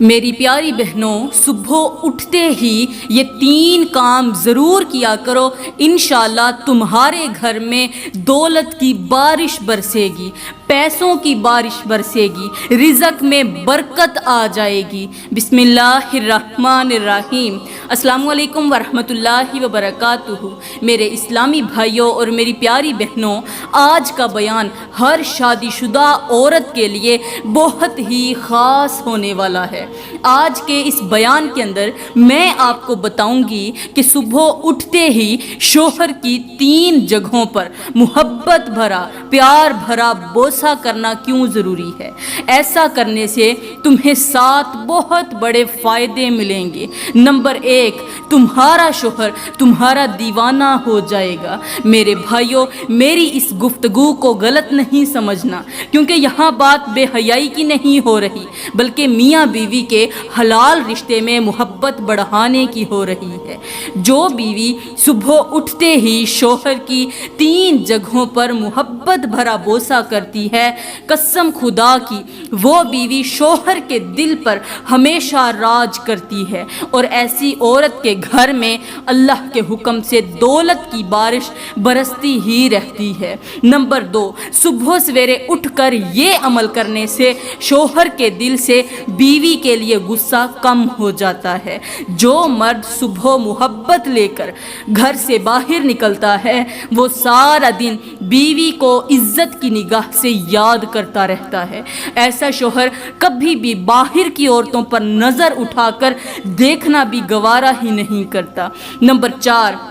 میری پیاری بہنوں، صبح اٹھتے ہی یہ 3 کام ضرور کیا کرو، انشاءاللہ تمہارے گھر میں دولت کی بارش برسے گی، پیسوں کی بارش برسے گی، رزق میں برکت آ جائے گی۔ بسم اللہ الرحمن الرحیم۔ السلام علیکم ورحمۃ اللہ وبرکاتہ۔ میرے اسلامی بھائیوں اور میری پیاری بہنوں، آج کا بیان ہر شادی شدہ عورت کے لیے بہت ہی خاص ہونے والا ہے۔ آج کے اس بیان کے اندر میں آپ کو بتاؤں گی کہ صبح اٹھتے ہی شوہر کی 3 جگہوں پر محبت بھرا، پیار بھرا بوسہ کرنا کیوں ضروری ہے۔ ایسا کرنے سے تمہیں 7 بہت بڑے فائدے ملیں گے۔ نمبر 1، تمہارا شوہر تمہارا دیوانہ ہو جائے گا۔ میرے بھائیوں، میری اس گفتگو کو غلط نہیں سمجھنا، کیونکہ یہاں بات بے حیائی کی نہیں ہو رہی، بلکہ میاں بیوی کے حلال رشتے میں محبت بڑھانے کی ہو رہی ہے۔ جو بیوی صبح اٹھتے ہی شوہر کی 3 جگہوں پر محبت بھرا بوسہ کرتی ہے، قسم خدا کی وہ بیوی شوہر کے دل پر ہمیشہ راج کرتی ہے، اور ایسی عورت کے گھر میں اللہ کے حکم سے دولت کی بارش برستی ہی رہتی ہے۔ نمبر 2، صبح سویرے اٹھ کر یہ عمل کرنے سے شوہر کے دل سے بیوی کے لیے غصہ کم ہو جاتا ہے۔ جو مرد صبح محبت لے کر گھر سے باہر نکلتا ہے، وہ سارا دن بیوی کو عزت کی نگاہ سے یاد کرتا رہتا ہے۔ ایسا شوہر کبھی بھی باہر کی عورتوں پر نظر اٹھا کر دیکھنا بھی گوارا ہی نہیں کرتا۔ نمبر 4،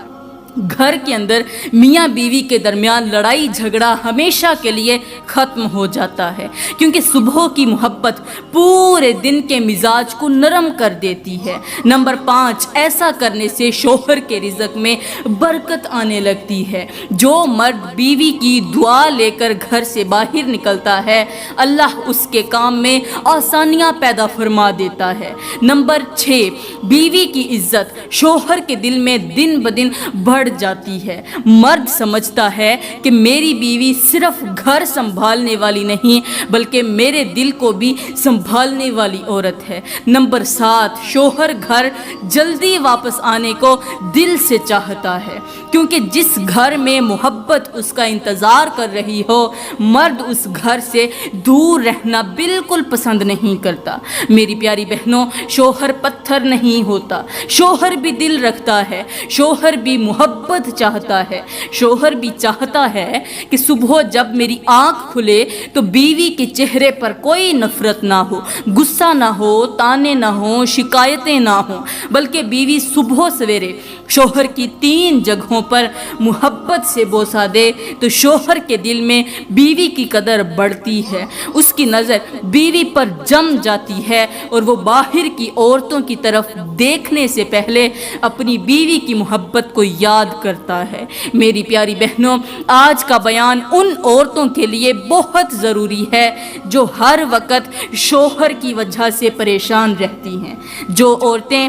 گھر کے اندر میاں بیوی کے درمیان لڑائی جھگڑا ہمیشہ کے لیے ختم ہو جاتا ہے، کیونکہ صبح کی محبت پورے دن کے مزاج کو نرم کر دیتی ہے۔ نمبر 5، ایسا کرنے سے شوہر کے رزق میں برکت آنے لگتی ہے۔ جو مرد بیوی کی دعا لے کر گھر سے باہر نکلتا ہے، اللہ اس کے کام میں آسانیاں پیدا فرما دیتا ہے۔ نمبر 6، بیوی کی عزت شوہر کے دل میں دن بدن بڑھ جاتی ہے۔ مرد سمجھتا ہے کہ میری بیوی صرف گھر سنبھالنے والی نہیں، بلکہ میرے دل کو بھی سنبھالنے والی عورت ہے۔ نمبر 7، شوہر گھر جلدی واپس آنے کو دل سے چاہتا ہے، کیونکہ جس گھر میں محبت اس کا انتظار کر رہی ہو، مرد اس گھر سے دور رہنا بالکل پسند نہیں کرتا۔ میری پیاری بہنوں، شوہر پتھر نہیں ہوتا، شوہر بھی دل رکھتا ہے، شوہر بھی محبت چاہتا ہے۔ شوہر بھی چاہتا ہے کہ صبح جب میری آنکھ کھلے تو بیوی کے چہرے پر کوئی نفرت نہ ہو، غصہ نہ ہو، تانے نہ ہوں، شکایتیں نہ ہوں، بلکہ بیوی صبح سویرے شوہر کی 3 جگہوں پر محبت سے بوسہ دے تو شوہر کے دل میں بیوی کی قدر بڑھتی ہے، اس کی نظر بیوی پر جم جاتی ہے، اور وہ باہر کی عورتوں کی طرف دیکھنے سے پہلے اپنی بیوی کی محبت کو یاد کرتا ہے۔ میری پیاری بہنوں، آج کا بیان ان عورتوں کے لیے بہت ضروری ہے جو ہر وقت شوہر کی وجہ سے پریشان رہتی ہیں، جو عورتیں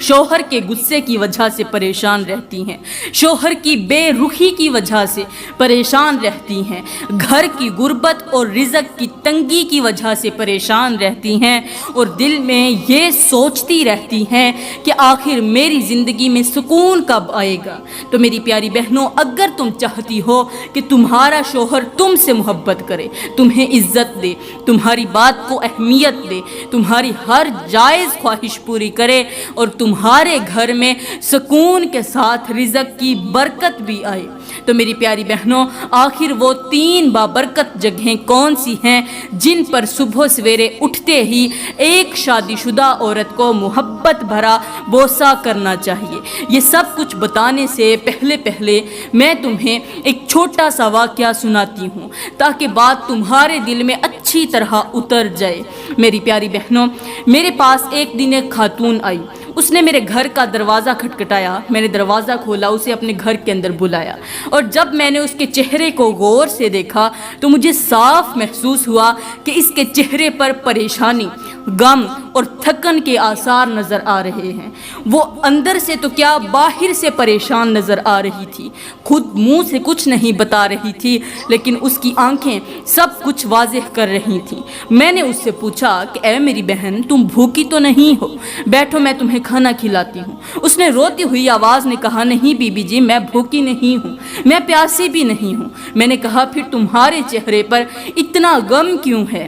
شوہر کے غصے کی وجہ سے پریشان رہتی ہیں، شوہر کی بے رخی کی وجہ سے پریشان رہتی ہیں، گھر کی غربت اور رزق کی تنگی کی وجہ سے پریشان رہتی ہیں، اور دل میں یہ سوچتی رہتی ہیں کہ آخر میری زندگی میں سکون کب آئے گا۔ تو میری پیاری بہنوں، اگر تم چاہتی ہو کہ تمہارا شوہر تم سے محبت کرے، تمہیں عزت دے، تمہاری بات کو اہمیت دے، تمہاری ہر جائز خواہش پوری کرے، اور تمہارے گھر میں سکون کے ساتھ رزق کی برکت بھی آئے، تو میری پیاری بہنوں، آخر وہ 3 بابرکت جگہیں کون سی ہیں جن پر صبح سویرے اٹھتے ہی ایک شادی شدہ عورت کو محبت بھرا بوسہ کرنا چاہیے؟ یہ سب کچھ بتانے سے پہلے میں تمہیں ایک چھوٹا سا واقعہ سناتی ہوں، تاکہ بات تمہارے دل میں اچھی طرح اتر جائے۔ میری پیاری بہنوں، میرے پاس ایک دن ایک خاتون آئی، اس نے میرے گھر کا دروازہ کھٹکھٹایا، میں نے دروازہ کھولا، اسے اپنے گھر کے اندر بلایا، اور جب میں نے اس کے چہرے کو غور سے دیکھا تو مجھے صاف محسوس ہوا کہ اس کے چہرے پر پریشانی، غم اور تھکن کے آثار نظر آ رہے ہیں۔ وہ اندر سے تو کیا باہر سے پریشان نظر آ رہی تھی، خود منہ سے کچھ نہیں بتا رہی تھی، لیکن اس کی آنکھیں سب کچھ واضح کر رہی تھیں۔ میں نے اس سے پوچھا کہ اے میری بہن، تم بھوکی تو نہیں ہو؟ بیٹھو، میں تمہیں کھانا کھلاتی ہوں۔ اس نے روتی ہوئی آواز نے کہا، نہیں بی بی جی، میں بھوکی نہیں ہوں، میں پیاسی بھی نہیں ہوں۔ میں نے کہا، پھر تمہارے چہرے پر اتنا غم کیوں ہے؟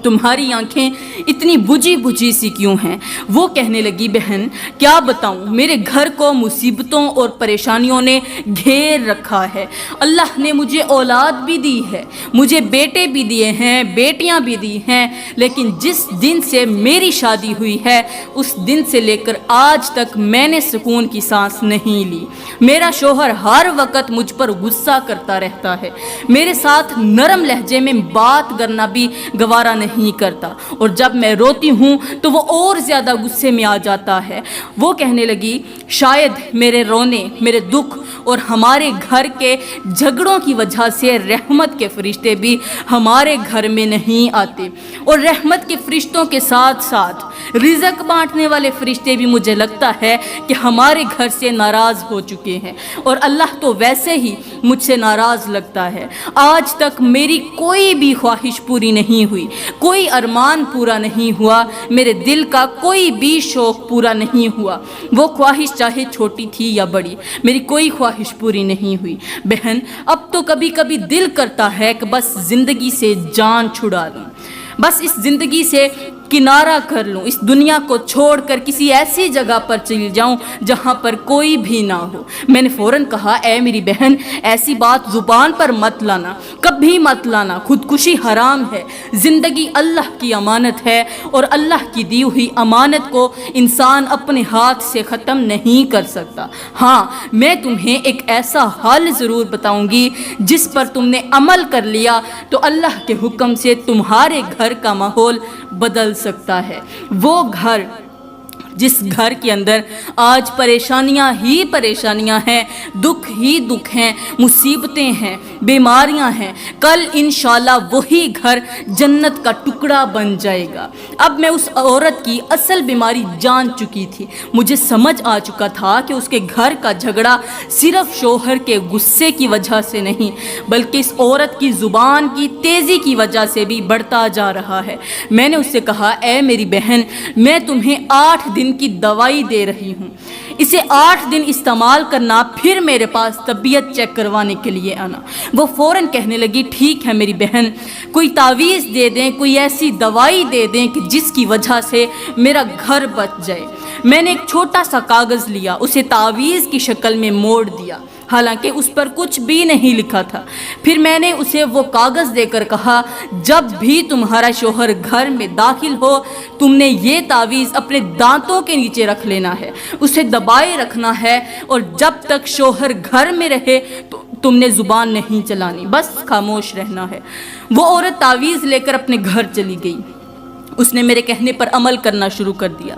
تمہاری آنکھیں اتنی بجھی بجھی سی کیوں ہیں؟ وہ کہنے لگی، بہن کیا بتاؤں، میرے گھر کو مصیبتوں اور پریشانیوں نے گھیر رکھا ہے۔ اللہ نے مجھے اولاد بھی دی ہے، مجھے بیٹے بھی دیے ہیں، بیٹیاں بھی دی ہیں، لیکن جس دن سے میری شادی ہوئی ہے اس دن سے لے کر آج تک میں نے سکون کی سانس نہیں لی۔ میرا شوہر ہر وقت مجھ پر غصہ کرتا رہتا ہے، میرے ساتھ نرم لہجے میں بات کرنا بھی گوارا نہیں کرتا، اور جب میں روتی ہوں تو وہ اور زیادہ غصے میں آ جاتا ہے۔ وہ کہنے لگی، شاید میرے رونے، میرے دکھ اور ہمارے گھر کے جھگڑوں کی وجہ سے رحمت کے فرشتے بھی ہمارے گھر میں نہیں آتے، اور رحمت کے فرشتوں کے ساتھ ساتھ رزق بانٹنے والے فرشتے بھی مجھے لگتا ہے کہ ہمارے گھر سے ناراض ہو چکے ہیں، اور اللہ تو ویسے ہی مجھ سے ناراض لگتا ہے۔ آج تک میری کوئی بھی خواہش پوری نہیں ہوئی، کوئی ارمان پورا نہیں ہوا، میرے دل کا کوئی بھی شوق پورا نہیں ہوا۔ وہ خواہش چاہے چھوٹی تھی یا بڑی، میری کوئی خواہش پوری نہیں ہوئی۔ بہن، اب تو کبھی کبھی دل کرتا ہے کہ بس زندگی سے جان چھڑا لوں، بس اس زندگی سے کنارہ کر لوں، اس دنیا کو چھوڑ کر کسی ایسی جگہ پر چلی جاؤں جہاں پر کوئی بھی نہ ہو۔ میں نے فوراً کہا، اے میری بہن، ایسی بات زبان پر مت لانا، کبھی مت لانا، خودکشی حرام ہے۔ زندگی اللہ کی امانت ہے، اور اللہ کی دی ہوئی امانت کو انسان اپنے ہاتھ سے ختم نہیں کر سکتا۔ ہاں، میں تمہیں ایک ایسا حل ضرور بتاؤں گی جس پر تم نے عمل کر لیا تو اللہ کے حکم سے تمہارے گھر کا ماحول بدل سکتا ہے۔ وہ گھر جس گھر کے اندر آج پریشانیاں ہی پریشانیاں ہیں، دکھ ہی دکھ ہیں، مصیبتیں ہیں، بیماریاں ہیں، کل انشاءاللہ وہی گھر جنت کا ٹکڑا بن جائے گا۔ اب میں اس عورت کی اصل بیماری جان چکی تھی، مجھے سمجھ آ چکا تھا کہ اس کے گھر کا جھگڑا صرف شوہر کے غصے کی وجہ سے نہیں بلکہ اس عورت کی زبان کی تیزی کی وجہ سے بھی بڑھتا جا رہا ہے۔ میں نے اس سے کہا، اے میری بہن، میں تمہیں 8 دن کی دوائی دے رہی ہوں، اسے 8 دن استعمال کرنا، پھر میرے پاس طبیعت چیک کروانے کے لیے آنا۔ وہ فوراً کہنے لگی، ٹھیک ہے میری بہن، کوئی تعویذ دے دیں، کوئی ایسی دوائی دے دیں کہ جس کی وجہ سے میرا گھر بچ جائے۔ میں نے ایک چھوٹا سا کاغذ لیا، اسے تعویذ کی شکل میں موڑ دیا، حالانکہ اس پر کچھ بھی نہیں لکھا تھا۔ پھر میں نے اسے وہ کاغذ دے کر کہا، جب بھی تمہارا شوہر گھر میں داخل ہو، تم نے یہ تعویذ اپنے دانتوں کے نیچے رکھ لینا ہے، اسے دبائے رکھنا ہے، اور جب تک شوہر گھر میں رہے تو تم نے زبان نہیں چلانی، بس خاموش رہنا ہے۔ وہ عورت تعویذ لے کر اپنے گھر چلی گئی۔ اس نے میرے کہنے پر عمل کرنا شروع کر دیا۔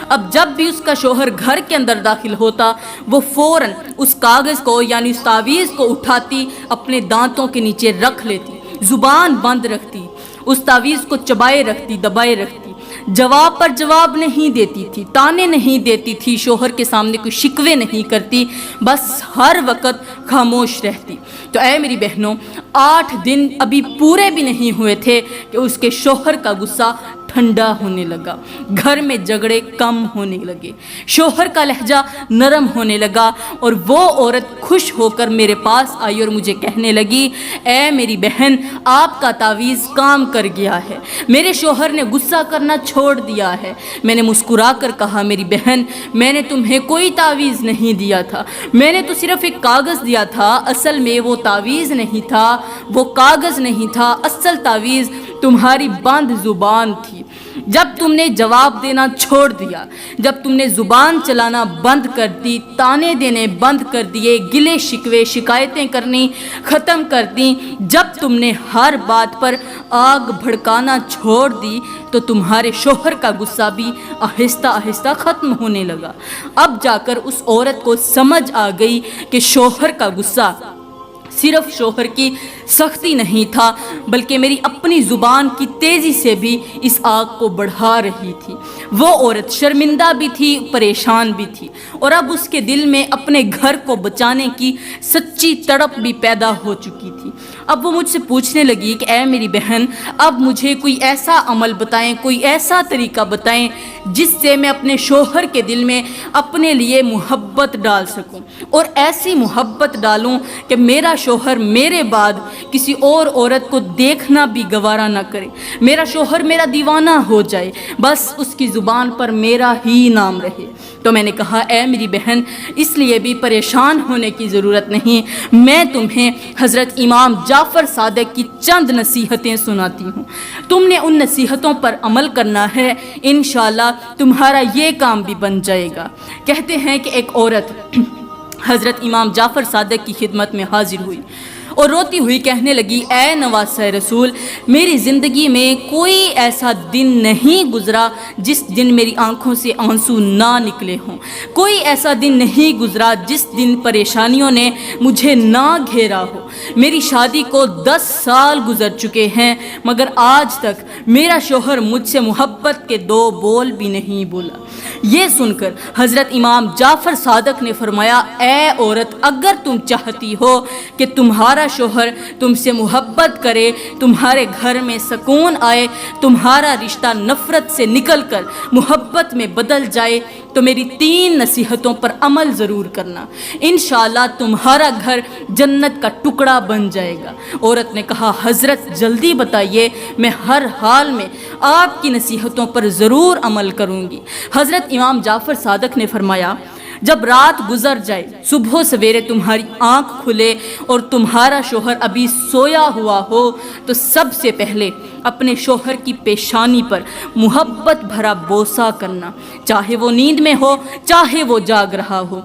اب جب بھی اس کا شوہر گھر کے اندر داخل ہوتا، وہ فوراً اس کاغذ کو یعنی اس تعویذ کو اٹھاتی، اپنے دانتوں کے نیچے رکھ لیتی، زبان بند رکھتی، اس تعویذ کو چبائے رکھتی، دبائے رکھتی، جواب پر جواب نہیں دیتی تھی، تانے نہیں دیتی تھی، شوہر کے سامنے کوئی شکوے نہیں کرتی، بس ہر وقت خاموش رہتی۔ تو اے میری بہنوں، 8 دن ابھی پورے بھی نہیں ہوئے تھے کہ اس کے شوہر کا غصہ ٹھنڈا ہونے لگا، گھر میں جھگڑے کم ہونے لگے، شوہر کا لہجہ نرم ہونے لگا، اور وہ عورت خوش ہو کر میرے پاس آئی اور مجھے کہنے لگی، اے میری بہن، آپ کا تعویذ کام کر گیا ہے، میرے شوہر نے غصہ کرنا چھوڑ دیا ہے۔ میں نے مسکرا کر کہا، میری بہن، میں نے تمہیں کوئی تعویذ نہیں دیا تھا، میں نے تو صرف ایک کاغذ دیا تھا، اصل میں وہ تعویذ نہیں تھا، وہ کاغذ نہیں تھا، اصل تعویذ تمہاری بند زبان تھی۔ جب تم نے جواب دینا چھوڑ دیا، جب تم نے زبان چلانا بند کر دی، تانے دینے بند کر دیے، گلے شکوے شکایتیں کرنی ختم کر دیں، جب تم نے ہر بات پر آگ بھڑکانا چھوڑ دی، تو تمہارے شوہر کا غصہ بھی آہستہ آہستہ ختم ہونے لگا۔ اب جا کر اس عورت کو سمجھ آ گئی کہ شوہر کا غصہ صرف شوہر کی سختی نہیں تھا بلکہ میری اپنی زبان کی تیزی سے بھی اس آگ کو بڑھا رہی تھی۔ وہ عورت شرمندہ بھی تھی، پریشان بھی تھی، اور اب اس کے دل میں اپنے گھر کو بچانے کی سچی تڑپ بھی پیدا ہو چکی تھی۔ اب وہ مجھ سے پوچھنے لگی کہ اے میری بہن، اب مجھے کوئی ایسا عمل بتائیں، کوئی ایسا طریقہ بتائیں جس سے میں اپنے شوہر کے دل میں اپنے لیے محبت ڈال سکوں، اور ایسی محبت ڈالوں کہ میرا شوہر میرے بعد کسی اور عورت کو دیکھنا بھی گوارا نہ کرے، میرا شوہر میرا دیوانہ ہو جائے، بس اس کی زبان پر میرا ہی نام رہے۔ تو میں نے کہا اے میری بہن، اس لیے بھی پریشان ہونے کی ضرورت نہیں، میں تمہیں حضرت امام جعفر صادق کی چند نصیحتیں سناتی ہوں، تم نے ان نصیحتوں پر عمل کرنا ہے، انشاءاللہ تمہارا یہ کام بھی بن جائے گا۔ کہتے ہیں کہ ایک عورت حضرت امام جعفر صادق کی خدمت میں حاضر ہوئی اور روتی ہوئی کہنے لگی، اے نواسہ رسول، میری زندگی میں کوئی ایسا دن نہیں گزرا جس دن میری آنکھوں سے آنسو نہ نکلے ہوں، کوئی ایسا دن نہیں گزرا جس دن پریشانیوں نے مجھے نہ گھیرا ہو۔ میری شادی کو 10 سال گزر چکے ہیں مگر آج تک میرا شوہر مجھ سے محبت کے 2 بول بھی نہیں بولا۔ یہ سن کر حضرت امام جعفر صادق نے فرمایا، اے عورت، اگر تم چاہتی ہو کہ تمہارا شوہر تم سے محبت کرے، تمہارے گھر میں سکون آئے، تمہارا رشتہ نفرت سے نکل کر محبت میں بدل جائے، تو میری 3 نصیحتوں پر عمل ضرور کرنا، انشاءاللہ تمہارا گھر جنت کا ٹکڑا بن جائے گا۔ عورت نے کہا، حضرت جلدی بتائیے، میں ہر حال میں آپ کی نصیحتوں پر ضرور عمل کروں گی۔ حضرت امام جعفر صادق نے فرمایا، جب رات گزر جائے، صبح سویرے تمہاری آنکھ کھلے اور تمہارا شوہر ابھی سویا ہوا ہو، تو سب سے پہلے اپنے شوہر کی پیشانی پر محبت بھرا بوسہ کرنا، چاہے وہ نیند میں ہو، چاہے وہ جاگ رہا ہو۔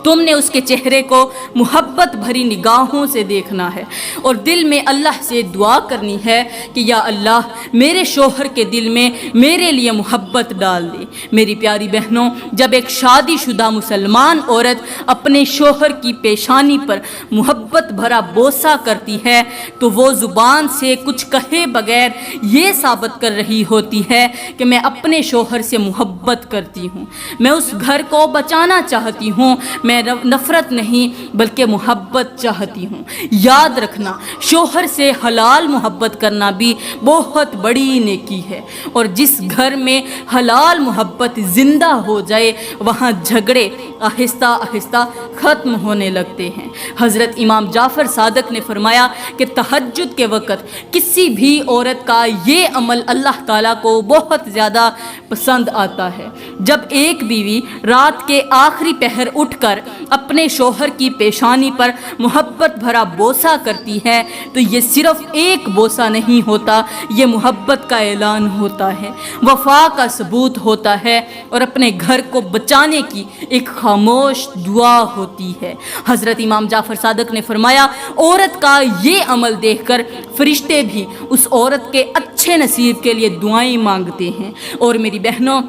تم نے اس کے چہرے کو محبت بھری نگاہوں سے دیکھنا ہے اور دل میں اللہ سے دعا کرنی ہے کہ یا اللہ میرے شوہر کے دل میں میرے لیے محبت ڈال دے۔ میری پیاری بہنوں، جب ایک شادی شدہ مسلمان عورت اپنے شوہر کی پیشانی پر محبت بھرا بوسہ کرتی ہے تو وہ زبان سے کچھ کہے بغیر یہ ثابت کر رہی ہوتی ہے کہ میں اپنے شوہر سے محبت کرتی ہوں، میں اس گھر کو بچانا چاہتی ہوں، میں نفرت نہیں بلکہ محبت چاہتی ہوں۔ یاد رکھنا، شوہر سے حلال محبت کرنا بھی بہت بڑی نیکی ہے، اور جس گھر میں حلال محبت زندہ ہو جائے وہاں جھگڑے آہستہ آہستہ ختم ہونے لگتے ہیں۔ حضرت امام جعفر صادق نے فرمایا کہ تہجد کے وقت کسی بھی عورت کا یہ عمل اللہ تعالیٰ کو بہت زیادہ پسند آتا ہے۔ جب ایک بیوی رات کے آخری پہر اٹھ کر اپنے شوہر کی پیشانی پر محبت بھرا بوسہ کرتی ہے تو یہ صرف ایک بوسہ نہیں ہوتا، یہ محبت کا اعلان ہوتا ہے، وفا کا ثبوت ہوتا ہے، اور اپنے گھر کو بچانے کی ایک خاموش دعا ہوتی ہے۔ حضرت امام جعفر صادق نے فرمایا، عورت کا یہ عمل دیکھ کر فرشتے بھی اس عورت کے اچھے نصیب کے لیے دعائیں مانگتے ہیں۔ اور میری بہنوں،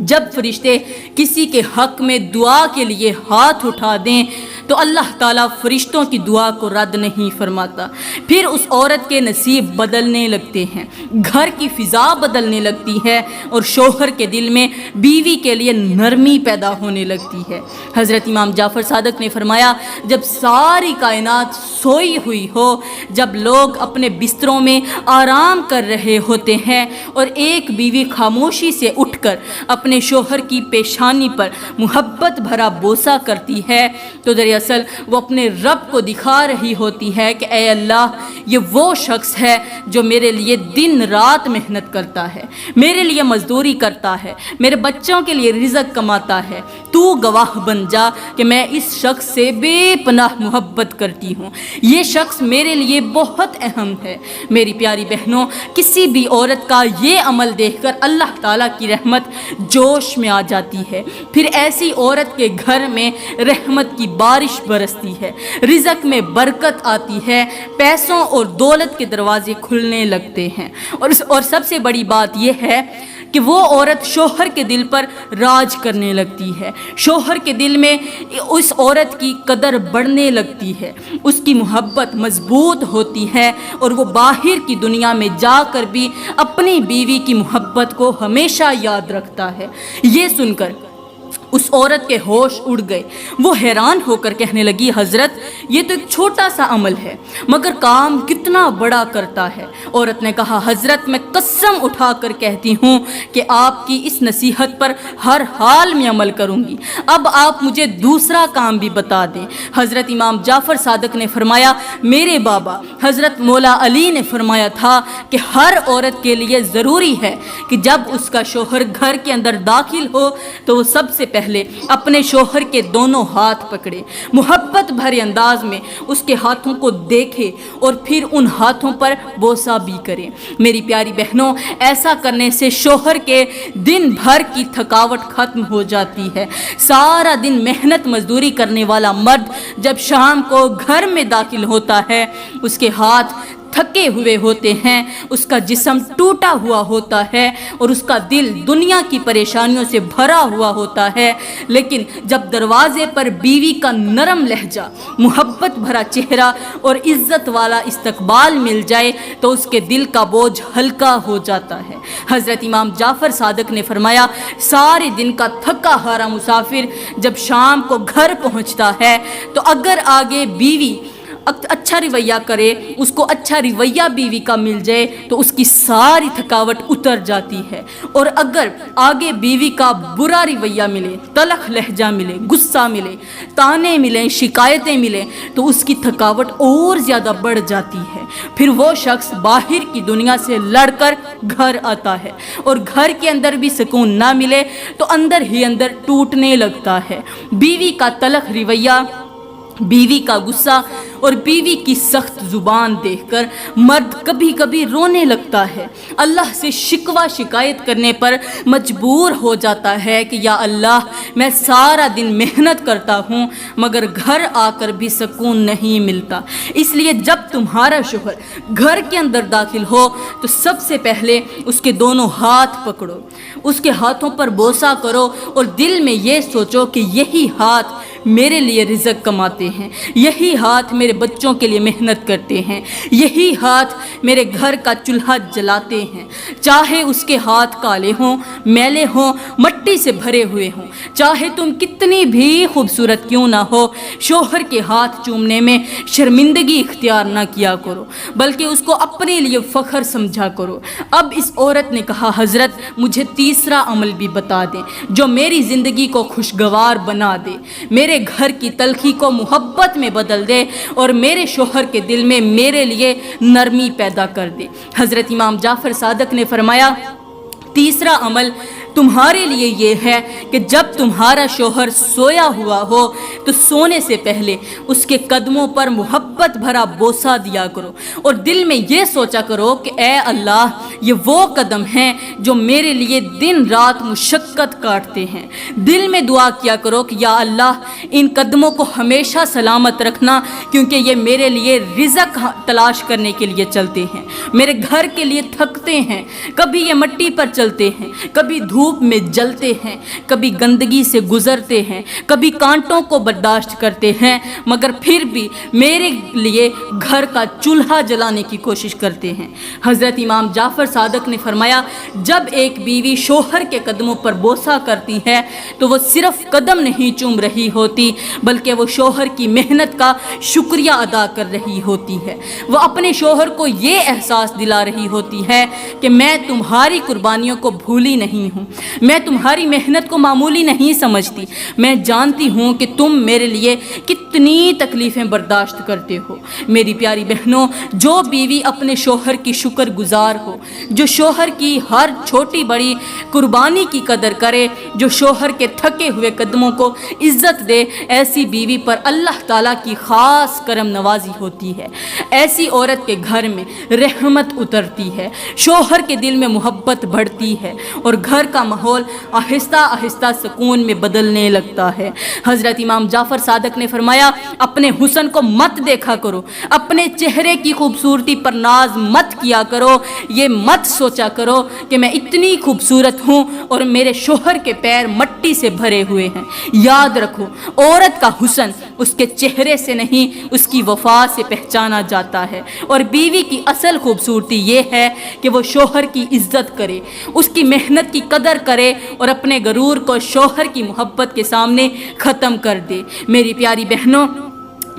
جب فرشتے کسی کے حق میں دعا کے لیے ہاتھ اٹھا دیں تو اللہ تعالیٰ فرشتوں کی دعا کو رد نہیں فرماتا، پھر اس عورت کے نصیب بدلنے لگتے ہیں، گھر کی فضا بدلنے لگتی ہے، اور شوہر کے دل میں بیوی کے لیے نرمی پیدا ہونے لگتی ہے۔ حضرت امام جعفر صادق نے فرمایا، جب ساری کائنات سوئی ہوئی ہو، جب لوگ اپنے بستروں میں آرام کر رہے ہوتے ہیں اور ایک بیوی خاموشی سے اٹھ کر اپنے شوہر کی پیشانی پر محبت بھرا بوسہ کرتی ہے تو دراصل وہ اپنے رب کو دکھا رہی ہوتی ہے کہ اے اللہ، یہ وہ شخص ہے جو میرے لیے دن رات محنت کرتا ہے، میرے لیے مزدوری کرتا ہے، میرے بچوں کے لیے رزق کماتا ہے، تو گواہ بن جا کہ میں اس شخص سے بے پناہ محبت کرتی ہوں، یہ شخص میرے لیے بہت اہم ہے۔ میری پیاری بہنوں، کسی بھی عورت کا یہ عمل دیکھ کر اللہ تعالیٰ کی رحمت جوش میں آ جاتی ہے، پھر ایسی عورت کے گھر میں رحمت کی بارش برستی ہے، رزق میں برکت آتی ہے، پیسوں اور دولت کے دروازے کھلنے لگتے ہیں، اور سب سے بڑی بات یہ ہے کہ وہ عورت شوہر کے دل پر راج کرنے لگتی ہے، شوہر کے دل میں اس عورت کی قدر بڑھنے لگتی ہے، اس کی محبت مضبوط ہوتی ہے، اور وہ باہر کی دنیا میں جا کر بھی اپنی بیوی کی محبت کو ہمیشہ یاد رکھتا ہے۔ یہ سن کر اس عورت کے ہوش اڑ گئے، وہ حیران ہو کر کہنے لگی، حضرت یہ تو ایک چھوٹا سا عمل ہے مگر کام کتنا بڑا کرتا ہے۔ عورت نے کہا، حضرت میں قسم اٹھا کر کہتی ہوں کہ آپ کی اس نصیحت پر ہر حال میں عمل کروں گی، اب آپ مجھے دوسرا کام بھی بتا دیں۔ حضرت امام جعفر صادق نے فرمایا، میرے بابا حضرت مولا علی نے فرمایا تھا کہ ہر عورت کے لیے ضروری ہے کہ جب اس کا شوہر گھر کے اندر داخل ہو تو وہ سب سے پہلے اپنے شوہر کے دونوں ہاتھ پکڑے، محبت بھرے انداز میں اس کے ہاتھوں کو دیکھے اور پھر ان ہاتھوں پر بوسہ بھی کرے۔ میری پیاری بہنوں، ایسا کرنے سے شوہر کے دن بھر کی تھکاوٹ ختم ہو جاتی ہے۔ سارا دن محنت مزدوری کرنے والا مرد جب شام کو گھر میں داخل ہوتا ہے، اس کے ہاتھ تھکے ہوئے ہوتے ہیں، اس کا جسم ٹوٹا ہوا ہوتا ہے اور اس کا دل دنیا کی پریشانیوں سے بھرا ہوا ہوتا ہے، لیکن جب دروازے پر بیوی کا نرم لہجہ، محبت بھرا چہرہ اور عزت والا استقبال مل جائے تو اس کے دل کا بوجھ ہلکا ہو جاتا ہے۔ حضرت امام جعفر صادق نے فرمایا، سارے دن کا تھکا ہارا مسافر جب شام کو گھر پہنچتا ہے تو اگر آگے بیوی اچھا رویہ کرے، اس کو اچھا رویہ بیوی کا مل جائے تو اس کی ساری تھکاوٹ اتر جاتی ہے، اور اگر آگے بیوی کا برا رویہ ملے، تلخ لہجہ ملے، غصہ ملے، تانے ملیں، شکایتیں ملیں تو اس کی تھکاوٹ اور زیادہ بڑھ جاتی ہے۔ پھر وہ شخص باہر کی دنیا سے لڑ کر گھر آتا ہے اور گھر کے اندر بھی سکون نہ ملے تو اندر ہی اندر ٹوٹنے لگتا ہے۔ بیوی کا تلخ رویہ، بیوی کا غصہ اور بیوی کی سخت زبان دیکھ کر مرد کبھی کبھی رونے لگتا ہے، اللہ سے شکوہ شکایت کرنے پر مجبور ہو جاتا ہے کہ یا اللہ، میں سارا دن محنت کرتا ہوں مگر گھر آ کر بھی سکون نہیں ملتا۔ اس لیے جب تمہارا شوہر گھر کے اندر داخل ہو تو سب سے پہلے اس کے دونوں ہاتھ پکڑو، اس کے ہاتھوں پر بوسہ کرو اور دل میں یہ سوچو کہ یہی ہاتھ میرے لیے رزق کماتے ہیں، یہی ہاتھ میرے بچوں کے لیے محنت کرتے ہیں، یہی ہاتھ میرے گھر کا چولہا جلاتے ہیں، چاہے اس کے ہاتھ کالے ہوں، میلے ہوں، مٹی سے بھرے ہوئے ہوں، چاہے تم کتنی بھی خوبصورت کیوں نہ ہو، شوہر کے ہاتھ چومنے میں شرمندگی اختیار نہ کیا کرو بلکہ اس کو اپنے لیے فخر سمجھا کرو۔ اب اس عورت نے کہا، حضرت مجھے تیسرا عمل بھی بتا دیں جو میری زندگی کو خوشگوار بنا دے، میرے گھر کی تلخی کو محبت میں بدل دے اور میرے شوہر کے دل میں میرے لیے نرمی پیدا کر دے۔ حضرت امام جعفر صادق نے فرمایا، تیسرا عمل تمہارے لیے یہ ہے کہ جب تمہارا شوہر سویا ہوا ہو تو سونے سے پہلے اس کے قدموں پر محبت بھرا بوسہ دیا کرو اور دل میں یہ سوچا کرو کہ اے اللہ، یہ وہ قدم ہیں جو میرے لیے دن رات مشقت کاٹتے ہیں۔ دل میں دعا کیا کرو کہ یا اللہ، ان قدموں کو ہمیشہ سلامت رکھنا کیونکہ یہ میرے لیے رزق تلاش کرنے کے لیے چلتے ہیں، میرے گھر کے لیے تھکتے ہیں، کبھی یہ مٹی پر چلتے ہیں، کبھی دھوپ میں جلتے ہیں، کبھی گندگی سے گزرتے ہیں، کبھی کانٹوں کو برداشت کرتے ہیں، مگر پھر بھی میرے لیے گھر کا چولہا جلانے کی کوشش کرتے ہیں۔ حضرت امام جعفر صادق نے فرمایا، جب ایک بیوی شوہر کے قدموں پر بوسہ کرتی ہے تو وہ صرف قدم نہیں چوم رہی ہوتی بلکہ وہ شوہر کی محنت کا شکریہ ادا کر رہی ہوتی ہے۔ وہ اپنے شوہر کو یہ احساس دلا رہی ہوتی ہے کہ میں تمہاری قربانیوں کو بھولی نہیں ہوں، میں تمہاری محنت کو معمولی نہیں سمجھتی، میں جانتی ہوں کہ تم میرے لیے کتنی تکلیفیں برداشت کرتے ہو۔ میری پیاری بہنوں، جو بیوی اپنے شوہر کی شکر گزار ہو، جو شوہر کی ہر چھوٹی بڑی قربانی کی قدر کرے، جو شوہر کے تھکے ہوئے قدموں کو عزت دے، ایسی بیوی پر اللہ تعالیٰ کی خاص کرم نوازی ہوتی ہے۔ ایسی عورت کے گھر میں رحمت اترتی ہے، شوہر کے دل میں محبت بڑھتی ہے اور گھر کا کا ماحول آہستہ آہستہ سکون میں بدلنے لگتا ہے۔ حضرت امام جعفر صادق نے فرمایا اپنے حسن کو مت دیکھا کرو، اپنے چہرے کی خوبصورتی پر ناز مت کیا کرو، یہ مت سوچا کرو کہ میں اتنی خوبصورت ہوں اور میرے شوہر کے پیر مٹی سے بھرے ہوئے ہیں۔ یاد رکھو عورت کا حسن اس کے چہرے سے نہیں اس کی وفا سے پہچانا جاتا ہے، اور بیوی کی اصل خوبصورتی یہ ہے کہ وہ شوہر کی عزت کرے، اس کی محنت کی قدر کرے اور اپنے غرور کو شوہر کی محبت کے سامنے ختم کر دے۔ میری پیاری بہنوں،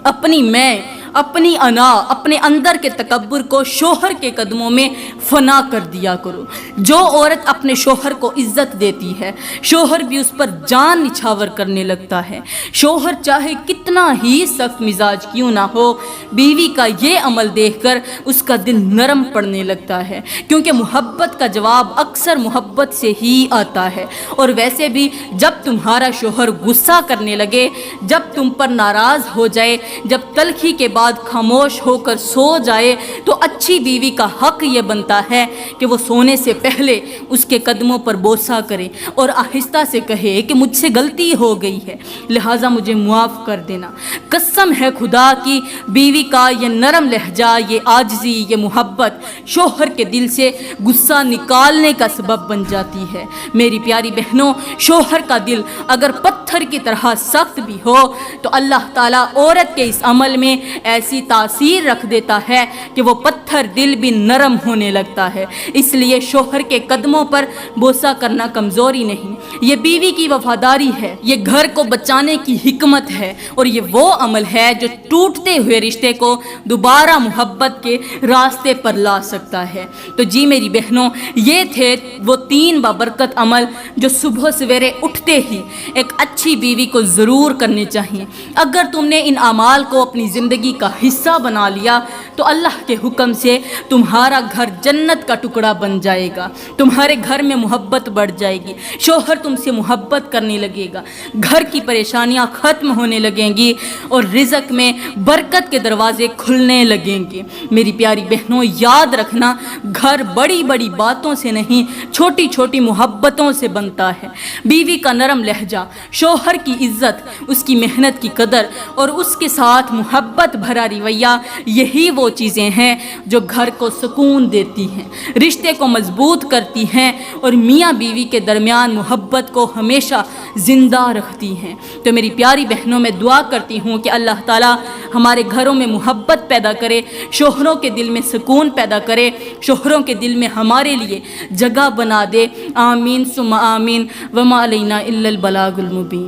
اپنی میں، اپنی انا، اپنے اندر کے تکبر کو شوہر کے قدموں میں فنا کر دیا کرو۔ جو عورت اپنے شوہر کو عزت دیتی ہے، شوہر بھی اس پر جان نچھاور کرنے لگتا ہے۔ شوہر چاہے کتنا ہی سخت مزاج کیوں نہ ہو، بیوی کا یہ عمل دیکھ کر اس کا دل نرم پڑنے لگتا ہے، کیونکہ محبت کا جواب اکثر محبت سے ہی آتا ہے۔ اور ویسے بھی جب تمہارا شوہر غصہ کرنے لگے، جب تم پر ناراض ہو جائے، جب تلخی کے بعد خاموش ہو کر سو جائے، تو اچھی بیوی کا حق یہ بنتا ہے کہ وہ سونے سے پہلے اس کے قدموں پر بوسہ کرے اور آہستہ سے کہے کہ مجھ سے غلطی ہو گئی ہے، لہٰذا مجھے معاف کر دینا۔ قسم ہے خدا کی، بیوی کا یہ نرم لہجہ، یہ عاجزی، یہ محبت شوہر کے دل سے غصہ نکالنے کا سبب بن جاتی ہے۔ میری پیاری بہنوں، شوہر کا دل اگر پتھر کی طرح سخت بھی ہو تو اللہ تعالیٰ عورت کے اس عمل میں ایسی تاثیر رکھ دیتا ہے کہ وہ پتھر دل بھی نرم ہونے لگتا ہے۔ اس لیے شوہر کے قدموں پر بوسہ کرنا کمزوری نہیں، یہ بیوی کی وفاداری ہے، یہ گھر کو بچانے کی حکمت ہے، اور یہ وہ عمل ہے جو ٹوٹتے ہوئے رشتے کو دوبارہ محبت کے راستے پر لا سکتا ہے۔ تو جی میری بہنوں، یہ تھے وہ 3 بابرکت عمل جو صبح سویرے اٹھتے ہی ایک اچھی بیوی کو ضرور کرنے چاہیے۔ اگر تم نے ان اعمال کو اپنی زندگی کا حصہ بنا لیا تو اللہ کے حکم سے تمہارا گھر جنت کا ٹکڑا بن جائے گا، تمہارے گھر میں محبت بڑھ جائے گی، شوہر تم سے محبت کرنے لگے گا، گھر کی پریشانیاں ختم ہونے لگیں گی اور رزق میں برکت کے دروازے کھلنے لگیں گے۔ میری پیاری بہنوں، یاد رکھنا گھر بڑی بڑی باتوں سے نہیں، چھوٹی چھوٹی محبتوں سے بنتا ہے۔ بیوی کا نرم لہجہ، شوہر کی عزت، اس کی محنت کی قدر اور اس کے ساتھ محبت بھرا رویہ، یہی وہ چیزیں ہیں جو گھر کو سکون دیتی ہیں، رشتے کو مضبوط کرتی ہیں اور میاں بیوی کے درمیان محبت کو ہمیشہ زندہ رکھتی ہیں۔ تو میری پیاری بہنوں، میں دعا کرتی ہوں کہ اللہ تعالیٰ ہمارے گھروں میں محبت پیدا کرے، شوہروں کے دل میں سکون پیدا کرے، شوہروں کے دل میں ہمارے لیے جگہ بنا دے۔ آمین ثم آمین، وما علینا الا البلاغ المبین۔